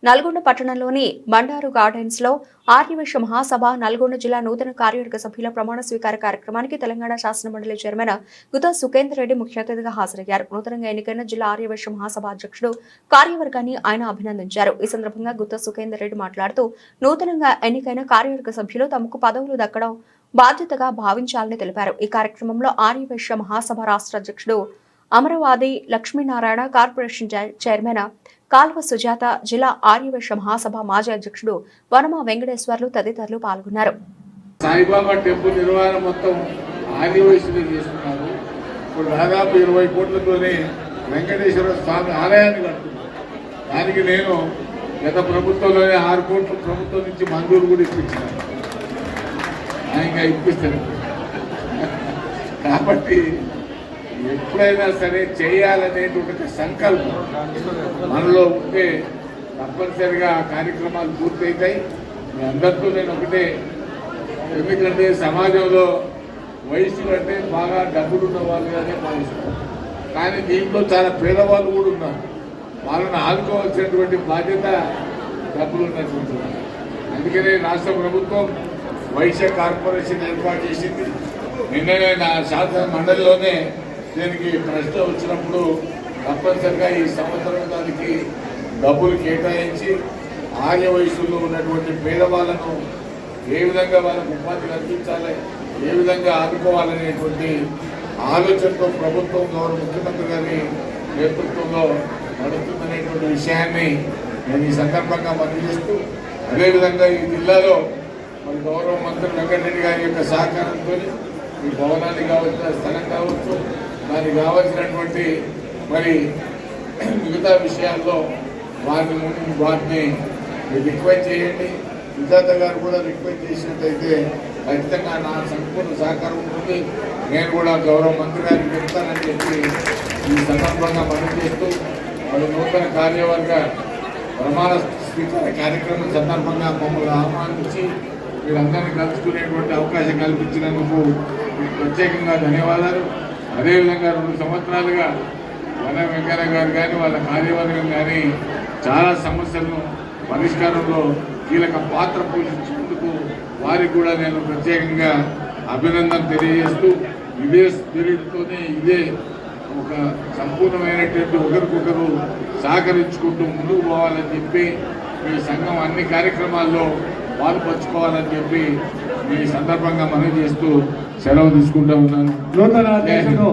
నల్గొండ పట్టణంలోని బండారు గార్డెన్స్ లో ఆర్యవైశ్య మహాసభ నల్గొండ జిల్లా నూతన కార్యవర్గ సభ్యుల ప్రమాణ స్వీకార కార్యక్రమానికి తెలంగాణ శాసనమండలి చైర్మన్ గుత్తా సుఖేందర్ రెడ్డి ముఖ్య అతిథిగా హాజరయ్యారు. నూతనంగా ఎన్నికైన జిల్లా ఆర్యవైశ్య మహాసభ అధ్యక్షుడు కార్యవర్గాన్ని ఆయన అభినందించారు. ఈ సందర్భంగా గుత్తా సుఖేందర్ రెడ్డి మాట్లాడుతూ నూతనంగా ఎన్నికైన కార్యవర్గ సభ్యులు తమకు పదవులు దక్కడం బాధ్యతగా భావించాలని తెలిపారు. ఈ కార్యక్రమంలో ఆర్యవైశ్య మహాసభ రాష్ట్ర అధ్యక్షుడు అమరవాది లక్ష్మీనారాయణ, కార్పొరేషన్ చైర్మన్ కాల్వ సుజాత, జిల్లా ఆర్యవైశ్య మహాసభ మాజీ అధ్యక్షుడు వనమ వెంకటేశ్వర్లు తదితరులు పాల్గొన్నారు. సాయిబాబా టెంపుల్ నిర్వహణ మొత్తం ఆర్యవైశ్యులు చేస్తున్నారు. ఇప్పుడు దాదాపు 20 కోట్లతోనే వెంకటేశ్వర స్వామి ఆలయాన్ని కడుతున్నారు. దానికి నేను గత ప్రభుత్వంలోనే 6 కోట్లు ప్రభుత్వం నుంచి మంజూరు కూడా ఇప్పించాను. ఇంకా ఇప్పిస్తాను. కాబట్టి ఎప్పుడైనా సరే చేయాలనేటువంటి సంకల్పం మనలో ఉంటే తప్పనిసరిగా కార్యక్రమాలు పూర్తవుతాయి. మీ అందరితో నేను ఒకటే, ఎందుకంటే సమాజంలో వయసులు అంటే బాగా డబ్బులున్న వాళ్ళుగానే భావిస్తారు. కానీ దీంట్లో చాలా పేదవాళ్ళు కూడా ఉన్నారు. వాళ్ళని ఆదుకోవాల్సినటువంటి బాధ్యత డబ్బులు ఉన్నటువంటి వాళ్ళు. అందుకనే రాష్ట్ర ప్రభుత్వం వైశ్య కార్పొరేషన్ ఏర్పాటు చేసింది. నిన్ననే నా శాసన మండలిలోనే దీనికి ప్రశ్న వచ్చినప్పుడు తప్పనిసరిగా ఈ సంవత్సరం దానికి డబ్బులు కేటాయించి ఆర్య వయసులో ఉన్నటువంటి పేదవాళ్ళను ఏ విధంగా వాళ్ళకు ఉపాధి కల్పించాలి, ఏ విధంగా ఆదుకోవాలనేటువంటి ఆలోచనతో ప్రభుత్వం గౌరవ ముఖ్యమంత్రి గారి నేతృత్వంలో నడుస్తుందనేటువంటి విషయాన్ని నేను ఈ సందర్భంగా మనవి చేస్తూ, అదేవిధంగా ఈ జిల్లాలో మరి గౌరవ మంత్రి వెంకటరెడ్డి గారి యొక్క సహకారంతో ఈ భవనానికి కావాల్సిన స్థలం కావచ్చు, దానికి కావాల్సినటువంటి మరి మిగతా విషయాల్లో వాటిని రిక్వెస్ట్ చేయండి. సుజాత గారు కూడా రిక్వెస్ట్ చేసినట్టయితే ఖచ్చితంగా నా సంపూర్ణ సహకారం ఉంటుంది. నేను కూడా గౌరవ మంత్రి గారికి చెప్తానని చెప్పి ఈ సందర్భంగా మనం చేస్తూ మరి నూతన కార్యవర్గ ప్రమాణ స్వీకార కార్యక్రమం సందర్భంగా మమ్మల్ని ఆహ్వానించి మీరందరినీ కలుసుకునేటువంటి అవకాశం కల్పించినందుకు ప్రత్యేకంగా ధన్యవాదాలు. అదేవిధంగా 2 సంవత్సరాలుగా వన వెంకయ్య గారు కానీ వాళ్ళ కార్యవర్గం కానీ చాలా సమస్యలను పరిష్కారంలో కీలక పాత్ర పోషించినందుకు వారికి కూడా నేను ప్రత్యేకంగా అభినందన తెలియజేస్తూ, ఇదే స్పిరిట్తోనే ఇదే ఒక సంపూర్ణమైనటువంటి ఒకరికొకరు సహకరించుకుంటూ ముందుకు పోవాలని చెప్పి మీ సంఘం అన్ని కార్యక్రమాల్లో పాల్పంచుకోవాలని చెప్పి మీ సందర్భంగా మనవి చేస్తూ సెలవు తీసుకుంటూ ఉన్నాను. నూతన అధ్యక్షుడు